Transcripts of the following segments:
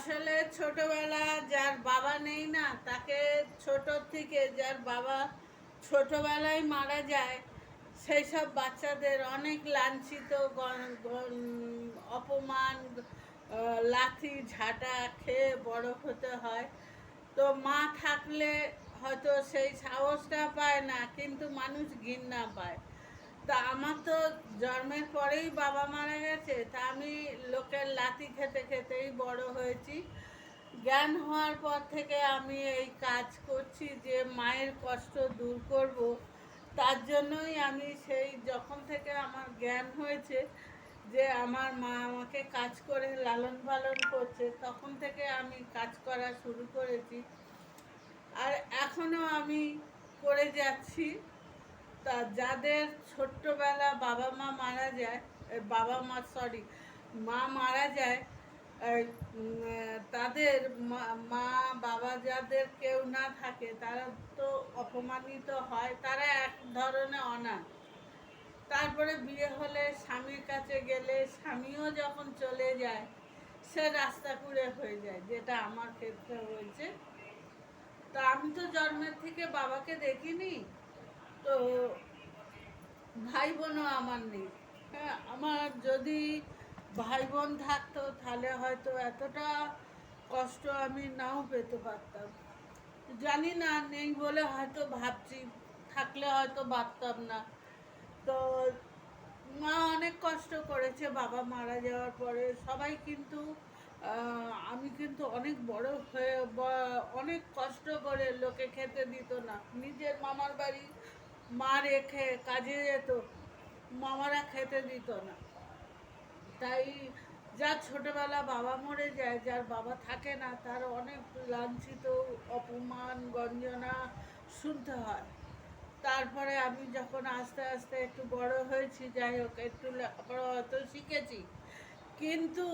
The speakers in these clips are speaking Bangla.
আসলে ছোটবেলা যার বাবা নেই না তাকে ছোট থেকে যার বাবা ছোটবেলায় মারা যায় সেই সব বাচ্চাদের অনেক লাঞ্ছিত অপমান লাথি ঝাঁটা খেয়ে বড় হতে হয়। তো মা থাকলে হয়তো সেই সাহসটা পায় না, কিন্তু মানুষ ঘৃণা পায়। তা আমার তো জন্মের পরেই বাবা মারা গেছে, তা আমি লোকের লাথি খেতে খেতেই বড় হয়েছি। জ্ঞান হওয়ার পর থেকে আমি এই কাজ করছি যে মায়ের কষ্ট দূর করব। তার জন্যই আমি সেই যখন থেকে আমার জ্ঞান হয়েছে যে আমার মা আমাকে কাজ করে লালন পালন করছে, তখন থেকে আমি কাজ করা শুরু করেছি। আর এখনও আমি করে যাচ্ছি। তা যাদের ছোট্টবেলা বাবা মা মারা যায়, মা মারা যায়, তাদের মা বাবা যাদের কেউ না থাকে তারা তো অপমানিত হয়, তারা এক ধরনের অনাথ। তারপরে বিয়ে হলে স্বামীর কাছে গেলে স্বামীও যখন চলে যায় সে রাস্তা কুড়ে হয়ে যায়, যেটা আমার ক্ষেত্রে হয়েছে। তা আমি তো জন্মের থেকে বাবাকে দেখিনি, তো ভাই বোনও আমার নেই। হ্যাঁ, আমার যদি ভাই বোন থাকতো তাহলে হয়তো এতটা কষ্ট আমি নাও পেতে পারতাম। জানি না, নেই বলে হয়তো ভাবছি, থাকলে হয়তো ভাবতাম না। তো মা অনেক কষ্ট করেছে বাবা মারা যাওয়ার পরে। সবাই কিন্তু আমি কিন্তু অনেক বড় হয়ে অনেক কষ্ট করে লোকে খেতে দিত না। নিজের মামার বাড়ি মা রেখে কাজে যেত, মামারা খেতে দিত না। তাই যার ছোটবেলা বাবা মরে যায়, যার বাবা থাকে না, তার অনেক লাঞ্ছিত অপমান গঞ্জনা শুনতে হয়। তারপরে আমি যখন আস্তে আস্তে একটু বড় হয়েছি, যাই হোক একটু লেখাপড়া হয়তো শিখেছি, কিন্তু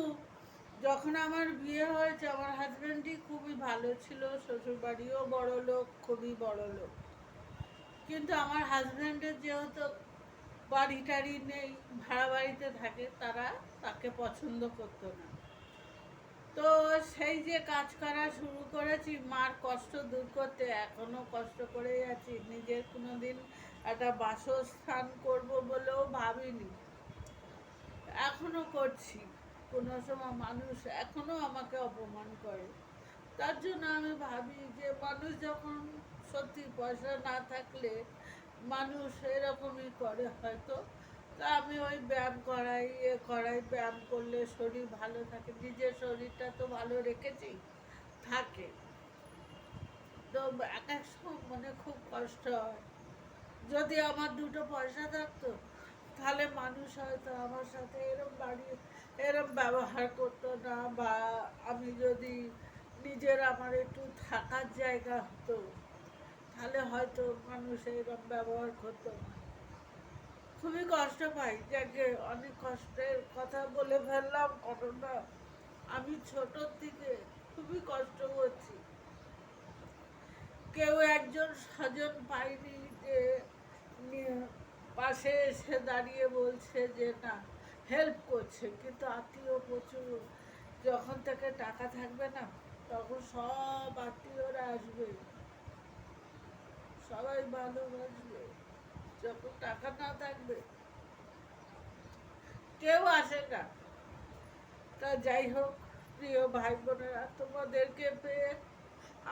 যখন আমার বিয়ে হয়েছে আমার হাজব্যান্ডই খুবই ভালো ছিল, শ্বশুরবাড়িও বড় লোক, খুবই বড় লোক। কিন্তু আমার হাজব্যান্ডের যেহেতু বাড়ি টাড়ি নেই, ভাড়া বাড়িতে থাকে, তারা তাকে পছন্দ করতো না। তো সেই যে কাজ করা শুরু করেছি মার কষ্ট দূর করতে, এখনও কষ্ট করে যাচ্ছি। নিজের কোনো দিন একটা বাসস্থান করব বলেও ভাবিনি, এখনও করছি। কোনো সময় মানুষ এখনও আমাকে অপমান করে। তার জন্য আমি ভাবি যে মানুষ যখন সত্যি পয়সা না থাকলে মানুষ এরকমই করে হয়তো। তা আমি ওই ব্যায়াম করাই ব্যায়াম করলে শরীর ভালো থাকে। নিজের শরীরটা তো ভালো রেখেছি, থাকে। তো এক এক সময় মনে খুব কষ্ট হয়, যদি আমার দুটো পয়সা থাকতো তাহলে মানুষ হয়তো আমার সাথে এরম ব্যবহার করতো না, বা আমি যদি আমার একটু থাকার জায়গা হতো তাহলে হয়তো মানুষ এরম ব্যবহার করতো না। খুবই কষ্ট পাই, যাকে অনেক কষ্টের কথা বলে ফেললাম ঘটনা। আমি ছোটোর থেকে খুবই কষ্ট করছি, কেউ একজন স্বজন পাইনি যে পাশে এসে দাঁড়িয়ে বলছে যে না হেল্প করছে। কিন্তু আত্মীয় প্রচুর, যখন থেকে টাকা থাকবে না তখন সব আত্মীয়রা আসবে, সবাই ভালোবাসবে। যখন টাকা না থাকবে কেউ আসে না। তা যাই হোক, প্রিয় ভাই বোনেরা, তোমাদেরকে পেয়ে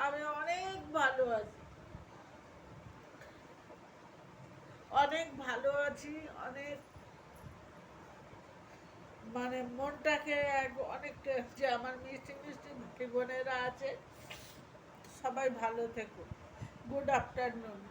আমি অনেক ভালো আছি, অনেক ভালো আছি, অনেক মানে মনটাকে অনেকটা, যে আমার মিষ্টি মিষ্টি ভাই বোনেরা আছে, সবাই ভালো থেকো। Good afternoon.